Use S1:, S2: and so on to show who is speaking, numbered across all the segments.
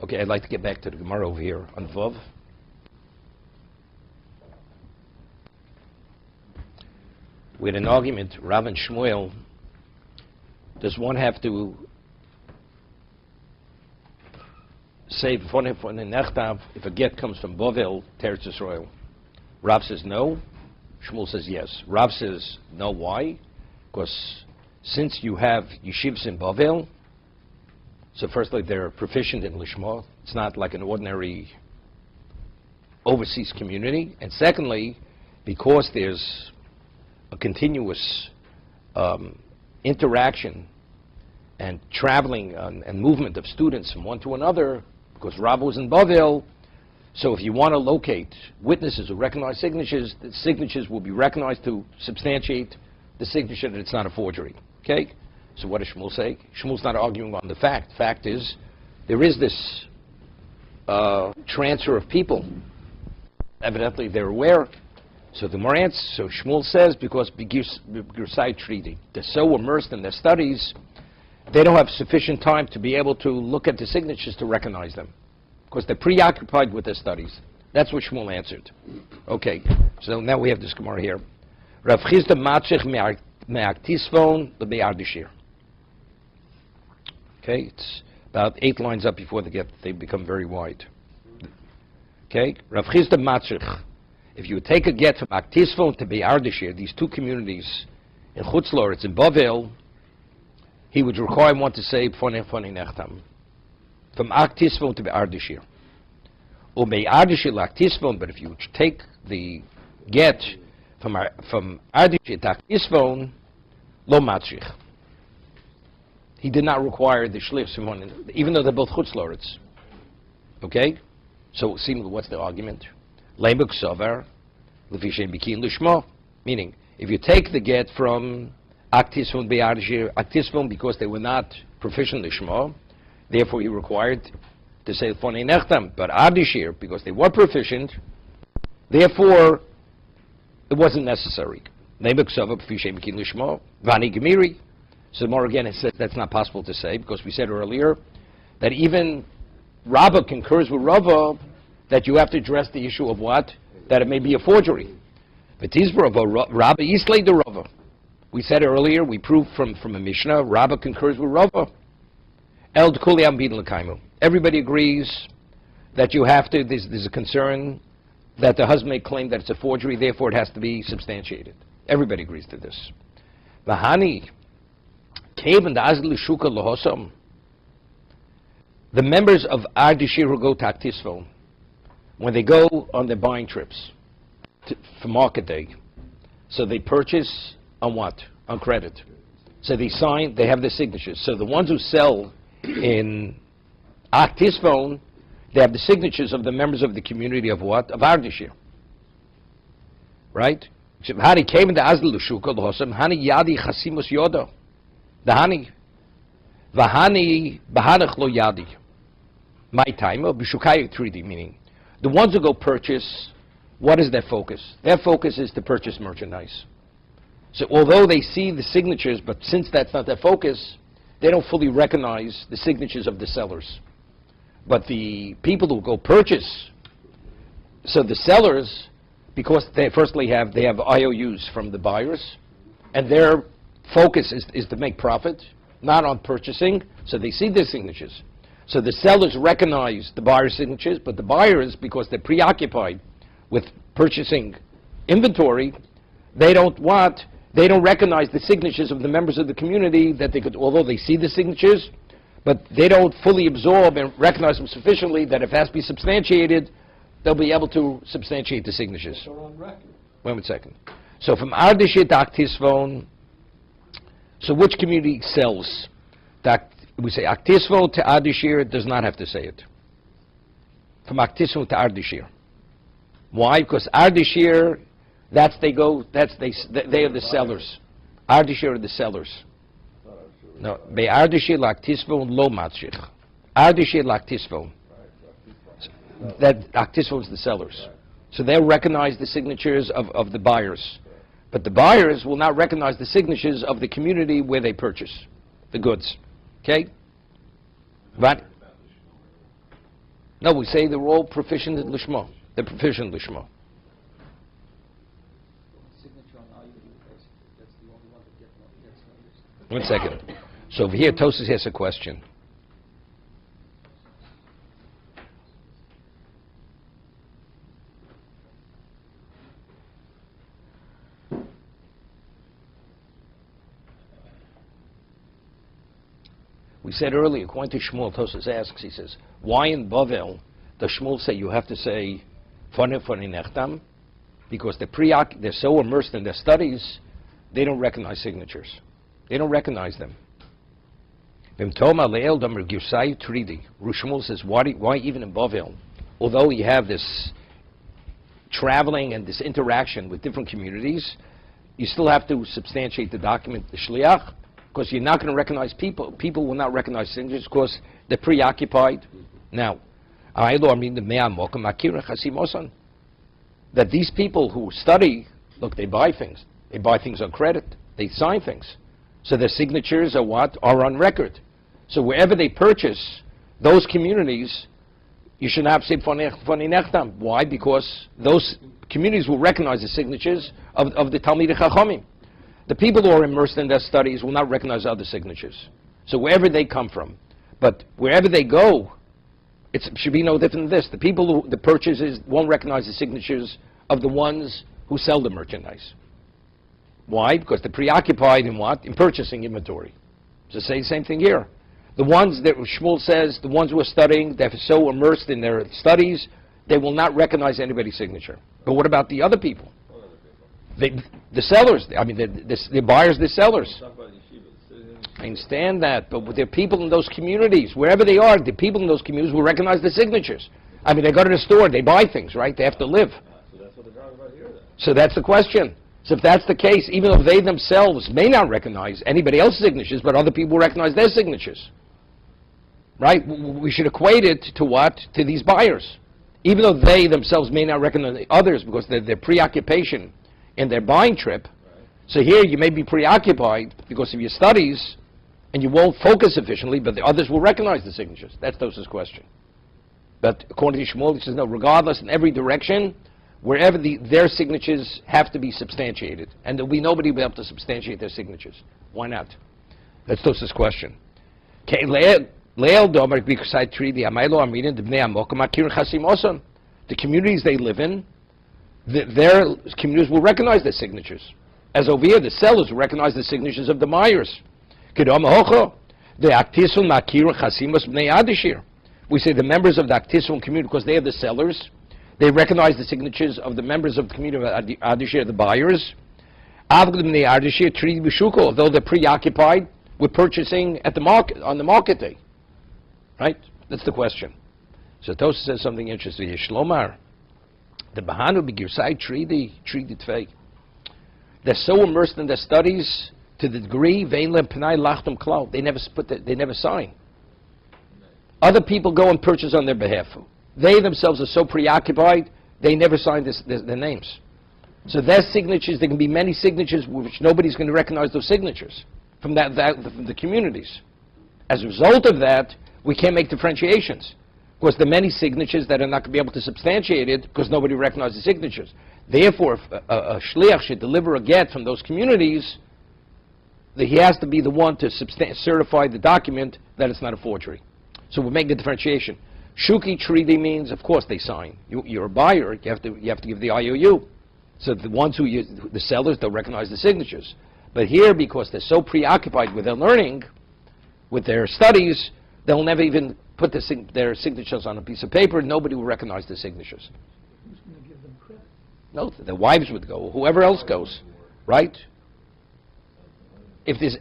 S1: Okay, I'd like to get back to the Gemara over here on Vav. We had an argument, Rav and Shmuel. Does one have to say if a get comes from Bovel, Teretz Yisrael? Rav says no. Shmuel says yes. Rav says no. Why? Because since you have yeshivas in Bovel, so firstly they're proficient in Lishma. It's not like an ordinary overseas community. And secondly, because there's a continuous interaction and traveling and movement of students from one to another, because Rav was in Bavel, so if you want to locate witnesses who recognize signatures, the signatures will be recognized to substantiate the signature that it's not a forgery. Okay? So what does Shmuel say? Shmuel's not arguing on the fact. Fact is, there is this transfer of people. Evidently they're aware. So the Gemara answers, so Shmuel says, because Girsai treaty, they're so immersed in their studies, they don't have sufficient time to be able to look at the signatures to recognize them, because they're preoccupied with their studies. That's what Shmuel answered. Okay, so now we have this Gemara here. Rav Chizda Matzich me'aktisfon le'be'ardishir. Okay, it's about 8 lines up before they become very wide. Okay, Rav Chizda Matzich. If you take a get from Aktisfon to Be'ardishir, these two communities in Chutz La'aretz, in Bavel, he would require one to say Pfonei Nechtam. From Aktisfon to Be'ardishir. Or Be'ardishir L'Aktisfon, but if you take the get from Ardishir to Aktisfon, Lo Matzrich. He did not require the Shlichs from one, even though they're both Chutz La'aretz. Okay? So, seemingly, what's the argument? Meaning, if you take the get from Aktisfon Be'ardishir, Aktisfon because they were not proficient Lishma, therefore he required to say Fonei Nechtam, but Ardishir, because they were proficient, therefore it wasn't necessary. So more again, it says that's not possible to say, because we said earlier that even Rabbah concurs with Rava that you have to address the issue of what? That it may be a forgery. We said earlier, we proved from a Mishnah, Rabbah concurs with Rava. Everybody agrees that you have to, there's a concern that the husband may claim that it's a forgery, therefore it has to be substantiated. Everybody agrees to this. The members of Ardishir who go to Aktisfon, when they go on their buying trips for market day, so they purchase on what? On credit. So they sign, they have their signatures. So the ones who sell in Aktisfon, they have the signatures of the members of the community of what? Of Ardishir. Right? Hani came into Azl Shuka Losam, Hani Yadi Chasimus Yoda. The Hani. Vahani Bahanach Lo Yadi. My time of Bishukayik 3D, meaning the ones who go purchase, what is their focus? Their focus is to purchase merchandise. So although they see the signatures, but since that's not their focus, they don't fully recognize the signatures of the sellers. But the people who go purchase, so the sellers, because they firstly have IOUs from the buyers, and their focus is to make profit, not on purchasing, so they see their signatures. So the sellers recognize the buyer's signatures, but the buyers, because they're preoccupied with purchasing inventory, they don't recognize the signatures of the members of the community that they could, although they see the signatures, but they don't fully absorb and recognize them sufficiently that if it has to be substantiated, they'll be able to substantiate the signatures. Wait a second. So from Ardishir to Aktisfon, so which community sells? We say Aktisfon to Ardishir, does not have to say it. From Aktisfon to Ardishir. Why? Because Ardishir, they are the sellers. Ardishir are the sellers. No, Be Ardishir L'Aktisfon Lo Matzrich. Ardishir L'Aktisfon. That Aktisfon is the sellers. So they'll recognize the signatures of the buyers. But the buyers will not recognize the signatures of the community where they purchase the goods. Okay? But No, we say they're all proficient in Lishma. They're proficient in Lishma.
S2: Signature on IOU, that's the only one that gets noticed.
S1: 1 second. So over here, Tosas has a question. We said earlier, according to Shmuel, Tosas asks, he says, why in Bavel does Shmuel say you have to say Fane Nechtam? Because they're so immersed in their studies, they don't recognize signatures. They don't recognize them. Shmuel says, why even in Bavel? Although you have this traveling and this interaction with different communities, you still have to substantiate the document, the Shliach, because you're not going to recognize people. People will not recognize signatures because they're preoccupied. Now, that these people who study, look, they buy things. They buy things on credit. They sign things. So their signatures are what? Are on record. So wherever they purchase, those communities, you should not say Fani Nechtam. Why? Because those communities will recognize the signatures of the Talmidei Chachamim. The people who are immersed in their studies will not recognize other signatures. So wherever they come from, but wherever they go, it should be no different than this. The people who the purchasers won't recognize the signatures of the ones who sell the merchandise. Why? Because they're preoccupied in what? In purchasing inventory. So say the same thing here. The ones that Shmuel says, the ones who are studying, they're so immersed in their studies, they will not recognize anybody's signature. But what about the other people? The sellers, I mean, the buyers, the sellers. I understand that, but there are people in those communities, wherever they are, the people in those communities will recognize the signatures. I mean, they go to the store, they buy things, right? They have to live.
S3: So that's what they're talking about here, then.
S1: So that's the question. So if that's the case, even though they themselves may not recognize anybody else's signatures, but other people recognize their signatures, right? We should equate it to what? To these buyers. Even though they themselves may not recognize the others because their preoccupation in their buying trip.
S3: Right.
S1: So here you may be preoccupied because of your studies, and you won't focus sufficiently, but the others will recognize the signatures. That's Tos's question. But according to Shmuel, he says, no, regardless, in every direction, wherever their signatures have to be substantiated. And there'll be nobody will be able to substantiate their signatures. Why not? That's Tos's question. The communities they live in, their communities will recognize their signatures. As over here, the sellers will recognize the signatures of the buyers. We say the members of the Aktisun community, because they are the sellers, they recognize the signatures of the members of the community of Adishir, the buyers. Although they're preoccupied with purchasing at the market, on the market day. Right? That's the question. So Tosa says something interesting here. Shlomar, the Bahanu B'Girsai Tridi Tvei. They're so immersed in their studies to the degree Vein Lem Pnai Lachtum Klau. They never sign. Other people go and purchase on their behalf. They themselves are so preoccupied, they never sign their names. So their signatures, there can be many signatures which nobody's going to recognize those signatures from from the communities. As a result of that, we can't make differentiations. Because there are many signatures that are not going to be able to substantiate it because nobody recognizes the signatures. Therefore, if a shliach should deliver a get from those communities, he has to be the one to certify the document that it's not a forgery. So we make the differentiation. Shuki Tridi means, of course, they sign. You're a buyer. You have to give the IOU. So the ones the sellers, they'll recognize the signatures. But here, because they're so preoccupied with their learning, with their studies, they'll never even put their signatures on a piece of paper. Nobody will recognize the signatures.
S2: Who's going to give them credit?
S1: No, their wives would go, or whoever else goes, right? If there's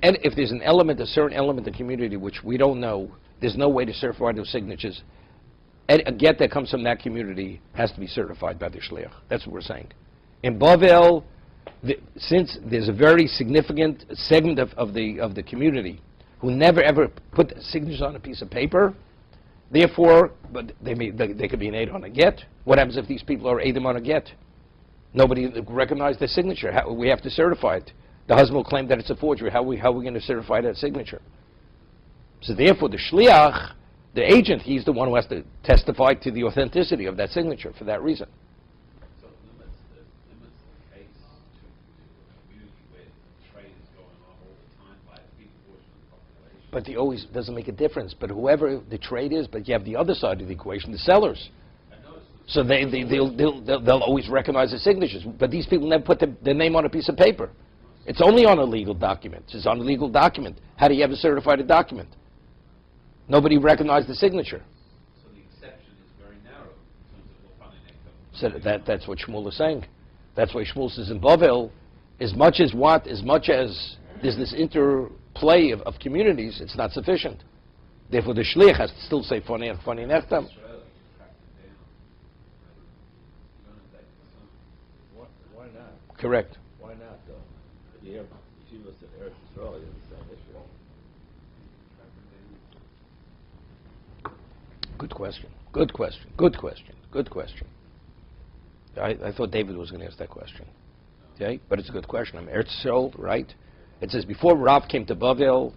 S1: an element, a certain element of the community which we don't know, there's no way to certify those signatures. A get that comes from that community has to be certified by the shliach. That's what we're saying. In Bavel, since there's a very significant segment of the community who never ever put the signatures on a piece of paper, therefore, but they could be an aid on a get. What happens if these people are aidim on a get? Nobody recognized their signature. We have to certify it. The husband will claim that it's a forgery. How are we going to certify that signature? So therefore, the shliach The agent, he's the one who has to testify to the authenticity of that signature for that reason.
S3: So it limits the case to a community where trade is going on all the time by a big portion of the population.
S1: But it always doesn't make a difference. But whoever the trade is, but you have the other side of the equation, the sellers. So they'll always recognize the signatures. But these people never put their name on a piece of paper. It's only on a legal document. It's on a legal document. How do you ever certify a document? Nobody recognized the signature.
S3: So the exception is very narrow in terms of
S1: So that's what Shmuel is saying. That's why Shmuel says in Bavel, as much as there's this interplay of communities, it's not sufficient. Therefore, the shliach has to still say Fonei Nechtam.
S4: Why not?
S1: Correct.
S4: Why not, though? If you have yeshivas in Eretz Yisrael, you understand Israel.
S1: Good question. Good question. Good question. Good question. I thought David was going to ask that question. Okay? But it's a good question. I'm Eretz Yisrael, right? It says before Rav came to Bavel,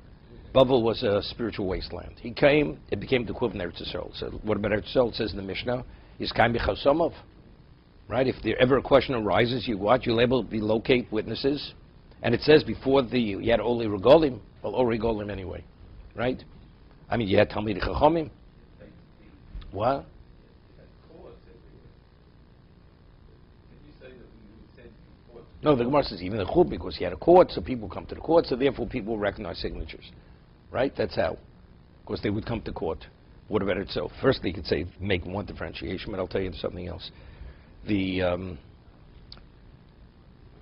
S1: Bavel was a spiritual wasteland. He came, it became the equivalent of Eretz Yisrael. So what about Eretz Yisrael? It says in the Mishnah, is Kaim B'chasomov. Right? If there ever a question arises, you what? You'll able to locate witnesses. And it says before you had Oli Regolim, well, Oli Regolim anyway. Right? I mean, you had Talmud Chachamim. What? No, the Gemara says even the Chub, because he had a court, so people come to the court, so therefore people recognize signatures. Right? That's how. Of course, they would come to court. What about it? So, firstly, you could say, make one differentiation, but I'll tell you something else. The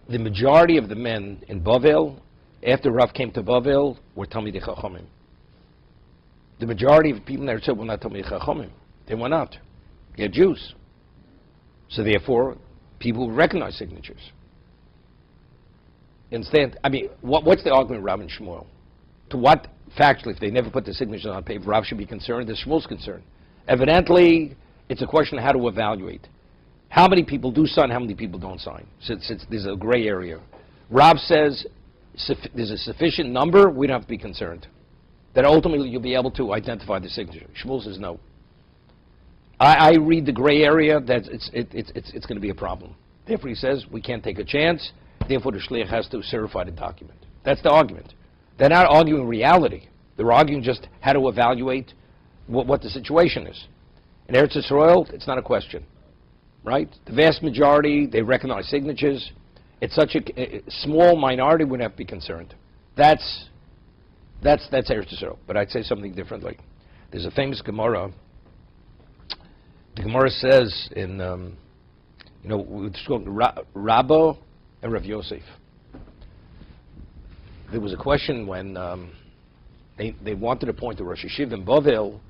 S1: majority of the men in Bavel, after Rav came to Bavel, were Talmidei Chachamim. The majority of people in Eretz Yisrael were not Talmidei Chachamim. They were not. They're Jews. So therefore, people recognize signatures. Instead, I mean, what's the argument of Rav and Shmuel? To what, factually, if they never put the signatures on paper, Rav should be concerned, the Shmuel's concerned. Evidently, it's a question of how to evaluate. How many people do sign, how many people don't sign? Since there's a gray area. Rav says there's a sufficient number, we don't have to be concerned. That ultimately you'll be able to identify the signature. Shmuel says no. I read the gray area that it's going to be a problem. Therefore he says we can't take a chance, therefore the shliach has to certify the document. That's the argument. They're not arguing reality. They're arguing just how to evaluate what the situation is. In Eretz Yisrael, it's not a question. Right? The vast majority, they recognize signatures. It's such a small minority, we wouldn't have to be concerned. That's Eretz Yisrael. But I'd say something differently. There's a famous Gemara. The Gemara says in, it's called Rabbo and Rav Yosef. There was a question when they wanted to appoint a Rosh Yeshiva in Bavel,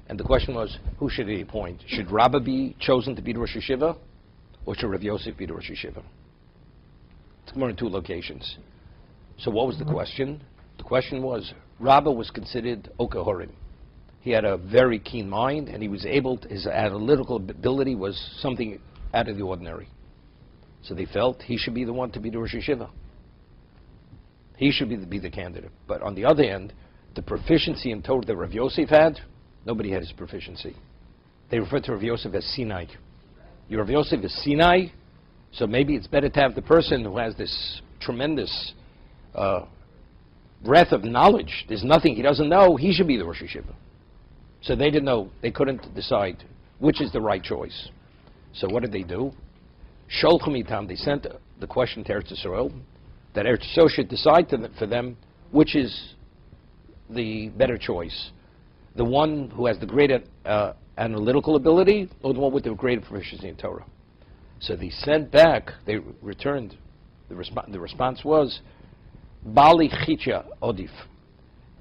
S1: and the question was, who should he appoint? Should Rabba be chosen to be the Rosh Yeshiva, or should Rav Yosef be the Rosh Yeshiva? It's more in two locations. So what was the question? The question was, Rabba was considered Okahorim. He had a very keen mind, and he was his analytical ability was something out of the ordinary. So they felt he should be the one to be the Rosh Yeshiva. He should be the candidate. But on the other hand, the proficiency in Torah that Rav Yosef had, nobody had his proficiency. They refer to Rav Yosef as Sinai. Rav Yosef is Sinai, so maybe it's better to have the person who has this tremendous breadth of knowledge. There's nothing he doesn't know. He should be the Rosh Yeshiva. So they didn't know. They couldn't decide which is the right choice. So what did they do? Sholchem itam. They sent the question to Eretz Yisrael, that Eretz Yisrael should decide for them which is the better choice. The one who has the greater analytical ability, or the one with the greater proficiency in Torah. So they sent back, they returned, the response was, Bali Chicha Odif.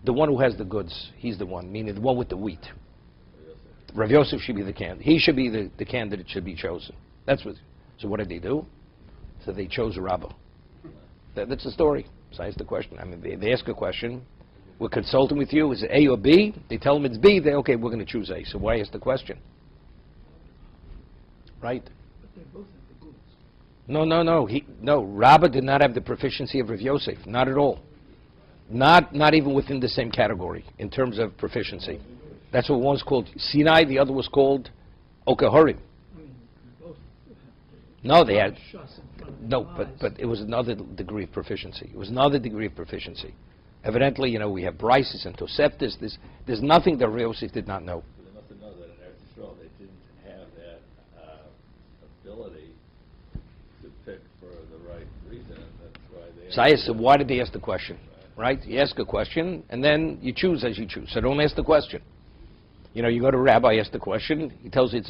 S1: The one who has the goods, he's the one, meaning the one with the wheat. Rav Yosef should be the candidate. He should be the candidate, should be chosen. So what did they do? So they chose a Rabbah. That's the story. So that's the question. I mean, they ask a question. We're consulting with you. Is it A or B? They tell them it's B. Okay, we're going to choose A. So why ask the question? Right?
S2: But they both have the goods.
S1: No. Rabbah did not have the proficiency of Rav Yosef. Not at all. Not even within the same category in terms of proficiency. That's what one was called Sinai, the other was called Okahorim.
S2: I mean, both
S1: No, they had,
S2: parshas in front of
S1: no,
S2: their eyes.
S1: but it was another degree of proficiency. It was another degree of proficiency. Evidently, we have Brises and Toseftis. There's nothing that Rabbi Yosef did not know.
S4: So they must have known that in Eretz Yisrael they didn't have that ability to pick for the right reason, and that's why they...
S1: So I asked him, why did they ask the question? Right? You ask a question, and then you choose as you choose. So don't ask the question. You go to a rabbi, ask the question. He tells you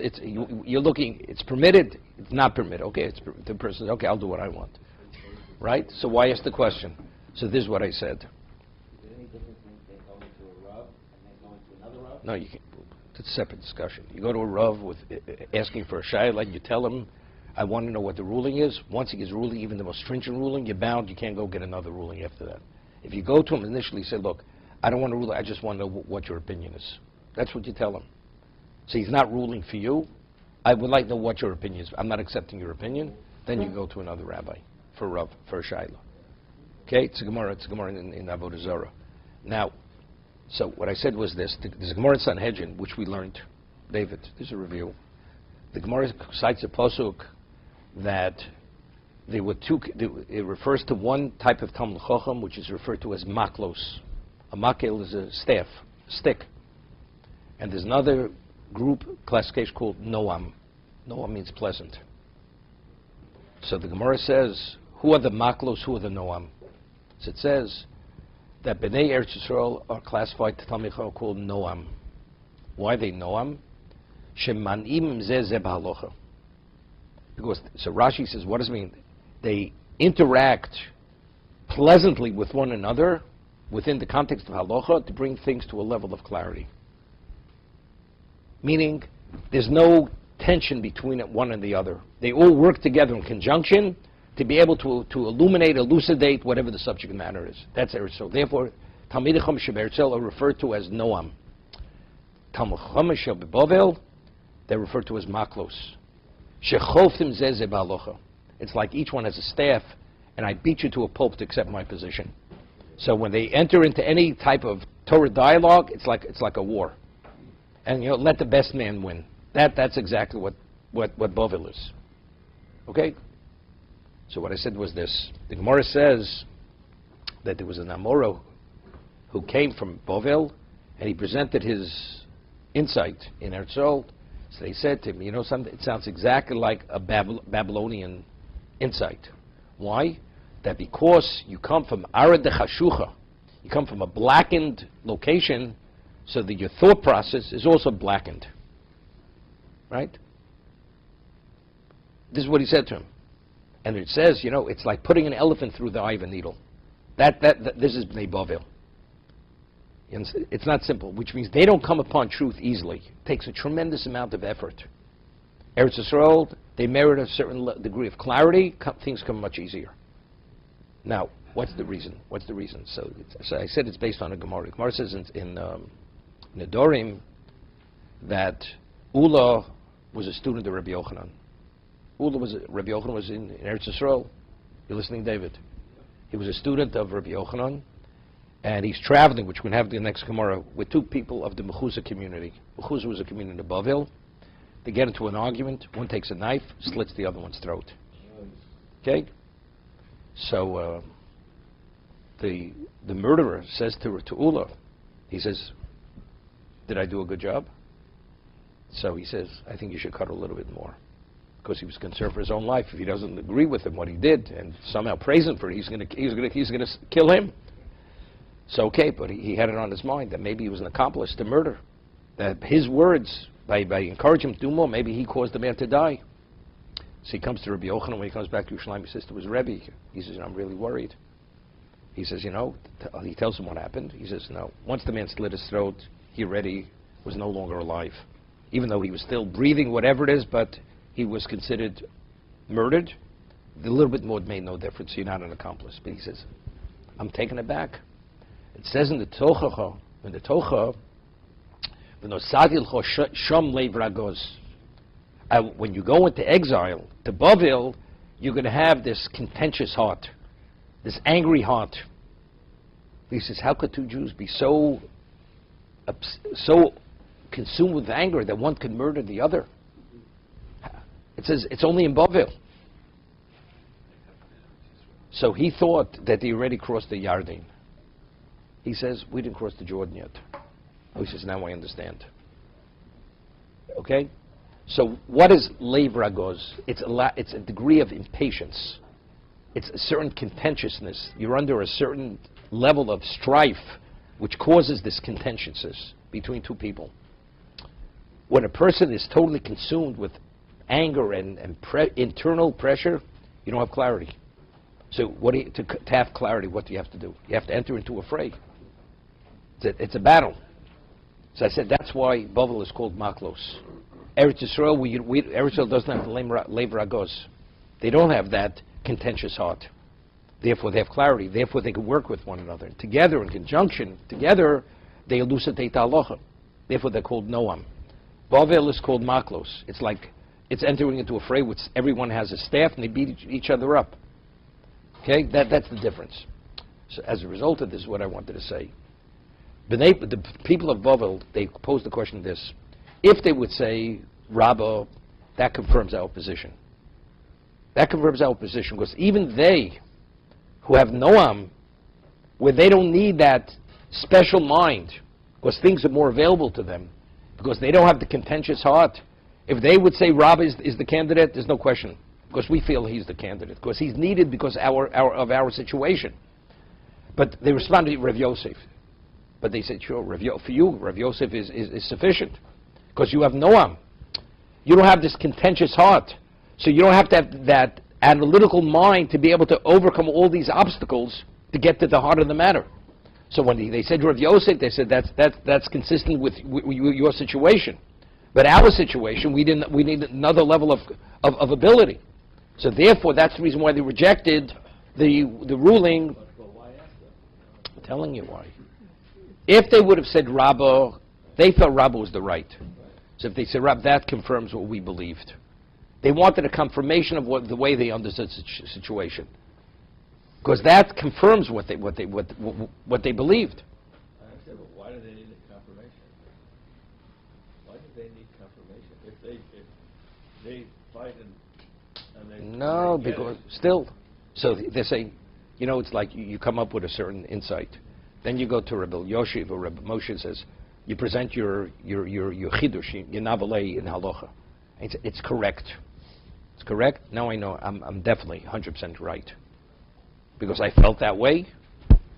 S1: you're looking. It's permitted. It's not permitted. Okay, the person says, okay, I'll do what I want. Right? So why ask the question? So this is what I said.
S5: Is there any difference between going to a Rav and then going to another Rav?
S1: No, you can't. It's a separate discussion. You go to a Rav with asking for a shayla, and you tell him, I want to know what the ruling is. Once he gives ruling, even the most stringent ruling, you're bound. You can't go get another ruling after that. If you go to him initially, say, look, I don't want to rule. I just want to know what your opinion is. That's what you tell him. So he's not ruling for you. I would like to know what your opinion is. I'm not accepting your opinion. Then you go to another rabbi for a Rav, for a shayla. Okay, it's a Gemara in Avodah Zarah. Now, so what I said was this. There's a Gemara in Sanhedrin, which we learned. David, there's a review. The Gemara cites a pasuk that there were two. It refers to one type of Talmud Chacham, which is referred to as maklos. A makel is a staff, stick. And there's another group, classification called Noam. Noam means pleasant. So the Gemara says, who are the maklos, who are the Noam? So it says that Bnei Eretz Yisrael are classified to Talmud Chacham called Noam. Why are they Noam? Shemanim zeh b'halocha. Because, so Rashi says, what does it mean? They interact pleasantly with one another within the context of halacha to bring things to a level of clarity. Meaning, there's no tension between one and the other. They all work together in conjunction to be able to illuminate, elucidate whatever the subject matter is. That's Eretz Yisrael. Therefore, Talmidei Chacham Eretz Yisrael are referred to as Noam. Talmid Chacham shel Bavel, they're referred to as Maklos. Shecholfim zeh zeh b'halocha. It's like each one has a staff, and I beat you to a pulp to accept my position. So when they enter into any type of Torah dialogue, it's like a war. And let the best man win. That's exactly what Bavel is. Okay? So what I said was this. The Gemara says that there was an Amora who came from Bavel, and he presented his insight in Eretz Yisrael. So they said to him, something, it sounds exactly like a Babylonian insight. Why? That because you come from Arad de Chashucha, you come from a blackened location, so that your thought process is also blackened. Right? This is what he said to him. And it says, it's like putting an elephant through the eye of a needle. This is Bnei Bavel. It's not simple, which means they don't come upon truth easily. It takes a tremendous amount of effort. Eretz Yisrael, they merit a certain degree of clarity. Things come much easier. Now, what's the reason? So I said it's based on a Gemara. Gemara says in Nedorim that Ula was a student of Rabbi Yochanan. Rabbi Yochanan was in Eretz Yisrael. You're listening, David? He was a student of Rabbi Yochanan, and he's traveling, which we're going to have the next Gemara, with two people of the Mechuzah community. Mechuzah was a community in Bavel. They get into an argument. One takes a knife, slits the other one's throat. Okay? So the murderer says to Ula, he says, did I do a good job? So he says, I think you should cut a little bit more. Because he was concerned for his own life. If he doesn't agree with him, what he did, and somehow praise him for it, he's going to kill him. So okay, but he had it on his mind that maybe he was an accomplice to murder. That his words, by encouraging him to do more, maybe he caused the man to die. So he comes to Rabbi Yochanan. When he comes back to Yerushalayim, he says to his Rebbe, he says, I'm really worried. He says, he tells him what happened. He says, no. Once the man slit his throat, he already was no longer alive. Even though he was still breathing, whatever it is, but he was considered murdered. A little bit more made no difference. You're not an accomplice. But he says, I'm taken aback. It says in the Tocha, when you go into exile to Bavel, you're going to have this contentious heart, this angry heart. He says, how could two Jews be so consumed with anger that one could murder the other. It says it's only in Bavel. So he thought that they already crossed the Yarden. He says, we didn't cross the Jordan yet. He says, now I understand. Okay? So what is Lev Ragoz? It's a degree of impatience. It's a certain contentiousness. You're under a certain level of strife which causes this contentiousness between two people. When a person is totally consumed with anger and internal pressure, you don't have clarity. So to have clarity, what do you have to do? You have to enter into a fray. It's a battle. So I said that's why Bavel is called Maklos. Eretz Yisrael, Eretz Yisrael doesn't have the Lev Ragoz. They don't have that contentious heart. Therefore, they have clarity. Therefore, they can work with one another. Together, in conjunction, together, they elucidate the halacha. Therefore, they're called Noam. Bavel is called Maklos. It's entering into a fray which everyone has a staff and they beat each other up. Okay, that's the difference. So as a result of this, what I wanted to say, the people of Bavel, they posed the question this: if they would say Rabbah, that confirms our position. That confirms our position because even they, who have Noam, where they don't need that special mind, because things are more available to them, because they don't have the contentious heart. If they would say Rabbah is the candidate, there's no question, because we feel he's the candidate, because he's needed because of our situation. But they responded to Rav Yosef. But they said, sure, for you, Rav Yosef is sufficient, because you have Noam. You don't have this contentious heart. So you don't have to have that analytical mind to be able to overcome all these obstacles to get to the heart of the matter. So when they said Rav Yosef, they said that's consistent with your situation. But our situation, we need another level of ability. So therefore, that's the reason why they rejected the ruling.
S4: But why ask them?
S1: I'm telling you why. If they would have said Rabbah, they felt Rabbah was the right. So if they said Rabbah, that confirms what we believed. They wanted a confirmation of the way they understood the situation, because that confirms what they believed.
S4: I understand, but why do they need a confirmation? Why do they need confirmation? If they fight and they
S1: No,
S4: they get
S1: because
S4: it.
S1: still, so they're saying, it's like you come up with a certain insight, then you go to Rabbi Yoshev or Rabbi Moshe says, you present your chidush, your navalei in halacha. It's correct. It's correct. Now I know I'm definitely 100% right, because I felt that way,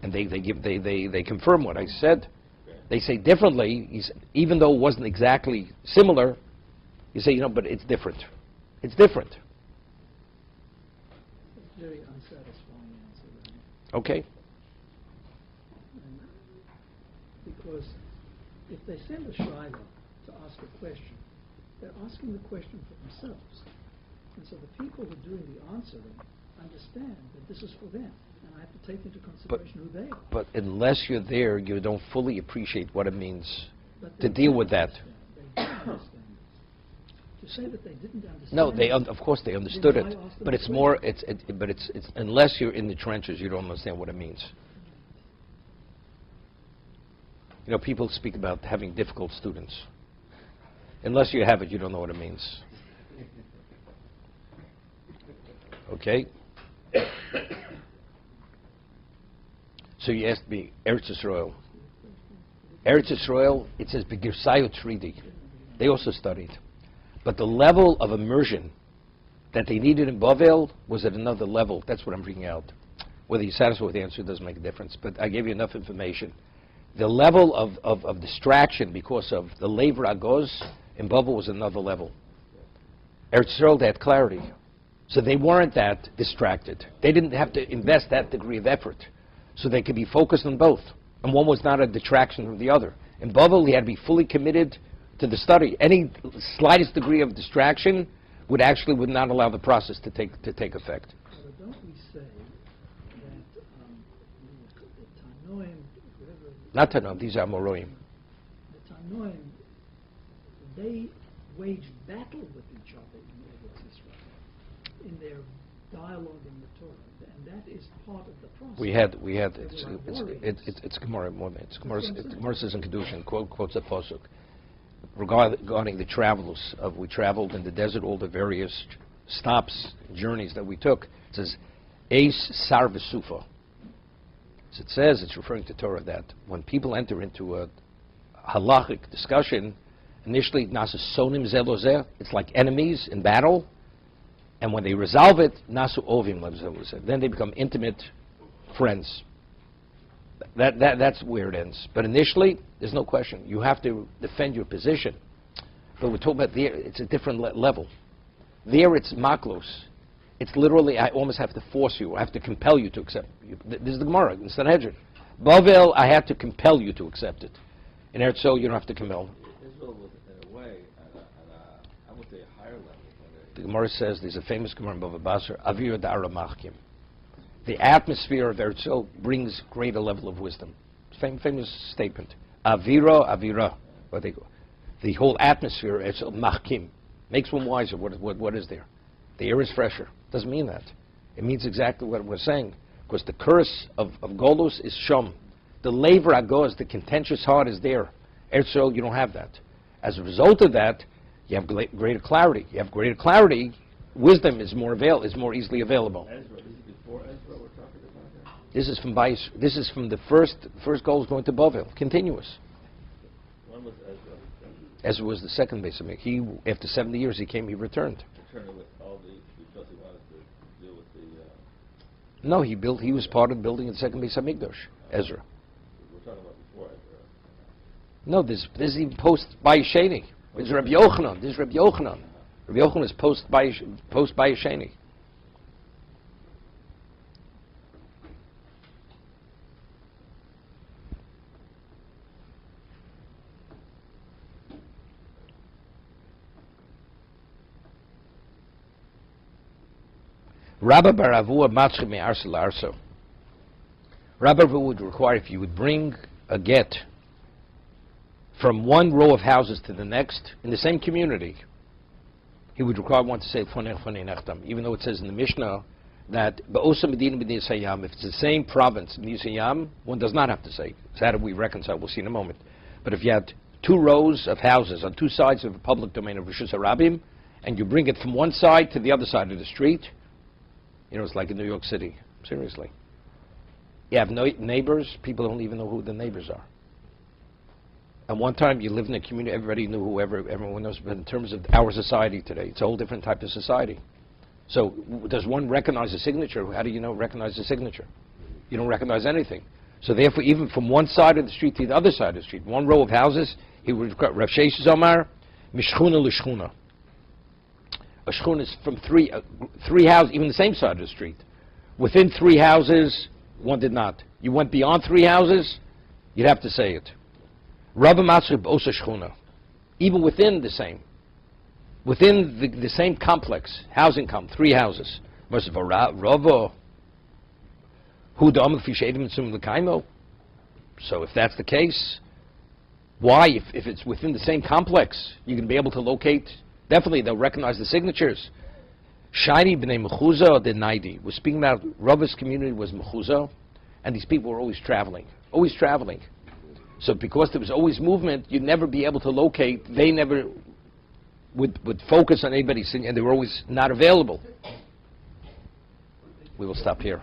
S1: and they confirm what I said. They say differently, even though it wasn't exactly similar. You say, but it's different. It's different.
S2: Very unsatisfying answer.
S1: Okay.
S2: Because if they send a shayla to ask a question, they're asking the question for themselves. And so the people who are doing the answering understand that this is for them. And I have to take into consideration who they are.
S1: But unless you're there, you don't fully appreciate what it means
S2: But
S1: to
S2: they
S1: deal
S2: do
S1: with that.
S2: understand. They do understand this. To say that they didn't understand
S1: No,
S2: this,
S1: of course they understood
S2: then
S1: it,
S2: why ask them
S1: but
S2: the
S1: it's more.
S2: question?
S1: It's unless you're in the trenches, you don't understand what it means. People speak about having difficult students. Unless you have it, you don't know what it means. Okay? So you asked me, Eretz Yisrael. Eretz Yisrael, it says, B'girsayot Shridi. They also studied. But the level of immersion that they needed in Bavel was at another level. That's what I'm bringing out. Whether you're satisfied with the answer doesn't make a difference, but I gave you enough information. The level of distraction because of the Lev Ragoz in Bavel was another level. Eretz Yisrael, they had clarity. So they weren't that distracted. They didn't have to invest that degree of effort. So they could be focused on both. And one was not a detraction from the other. In Bavel, he had to be fully committed to the study. Any slightest degree of distraction would not allow the process to take effect.
S2: but don't we say that the Tanoim, whatever,
S1: Not Tanoim, these are Moroim.
S2: the Tanoim, they wage battle with each other in Eretz Yisrael, in their dialogue in the Torah, and that is part of the process.
S1: We had
S2: They
S1: it's
S2: were
S1: it's
S2: warriors.
S1: it's Gemara more than it's Gemara says in Kedushin quotes a posuk. regarding the travelers. We traveled in the desert, all the various stops, journeys that we took. It says, Eis Sar V'Sufa. As it says, it's referring to Torah, that when people enter into a halachic discussion, initially, Nasu Sonim Zelozeh, it's like enemies in battle. And when they resolve it, Nasu Ovim Zelozeh. Then they become intimate friends. That's where it ends. But initially, there's no question. You have to defend your position. But we're talking about there, it's a different level. There, it's maklos. It's literally, I almost have to force you. I have to compel you to accept. This is the Gemara, in Sanhedrin. Bavel, I have to compel you to accept it. In Eretz Yisrael, you don't have to compel.
S4: Israel was, in a way, I would say a higher level.
S1: The Gemara says, there's a famous Gemara in Bava Basra, Avir Da'ara Machkim. The atmosphere of Eretz Yisrael brings greater level of wisdom. Famous statement. Avira. The whole atmosphere, it's machkim. Makes one wiser. What is there? The air is fresher. Doesn't mean that. It means exactly what we're saying. Because the curse of Golus is shom. The labor agos, the contentious heart is there. Eretz Yisrael, you don't have that. As a result of that, you have greater clarity. You have greater clarity. Wisdom is more easily available.
S4: Ezra, this is before Ezra we're talking about that?
S1: This is from the first goal is going to Bavel, continuous.
S4: When was Ezra?
S1: Ezra was the second base of me. He, after 70 years, he returned.
S4: Returned with all because he wanted to deal with the...
S1: No, he was part of building the second base of Mikdash, Ezra.
S4: We're talking about before Ezra.
S1: No, this is even post Bayesheni. It's Rabbi Yochanan. This is Rabbi Yochanan. Rabbi Yochanan is post Bayesheni. Rabba Baravua Matzche Me Arsa Arso. Rabba would require, if you would bring a get from one row of houses to the next in the same community, he would require one to say Fonech Fonei Nechtam, even though it says in the Mishnah that Ba'osa Medina B'nei Sayam, if it's the same province, B'nei Sayam, one does not have to say. So how do we reconcile? We'll see in a moment. But if you had two rows of houses on two sides of a public domain of Rishus HaRabim, and you bring it from one side to the other side of the street, you know, it's like in New York City. Seriously. You have neighbors, people don't even know who the neighbors are. And one time you lived in a community, everybody knew whoever, everyone knows, but in terms of our society today, it's a whole different type of society. So does one recognize a signature? How do you recognize a signature? You don't recognize anything. So therefore, even from one side of the street to the other side of the street, one row of houses, he would require Rav Sheish Zomar, Mishchuna L'Shchuna. A shchuna is from three houses, even the same side of the street. Within 3 houses, one did not. You went beyond 3 houses, you'd have to say it. Rabba Matzrib Osa Shchuna. Even within the same complex, housing 3 houses. So if that's the case, why, if it's within the same complex, you can be able to locate. Definitely, they'll recognize the signatures. Shaini b'nei Mechuza de Naidi. We're speaking about Rabba's community was Mechuza, and these people were always traveling. So because there was always movement, you'd never be able to locate. They never would focus on anybody's, and they were always not available. We will stop here.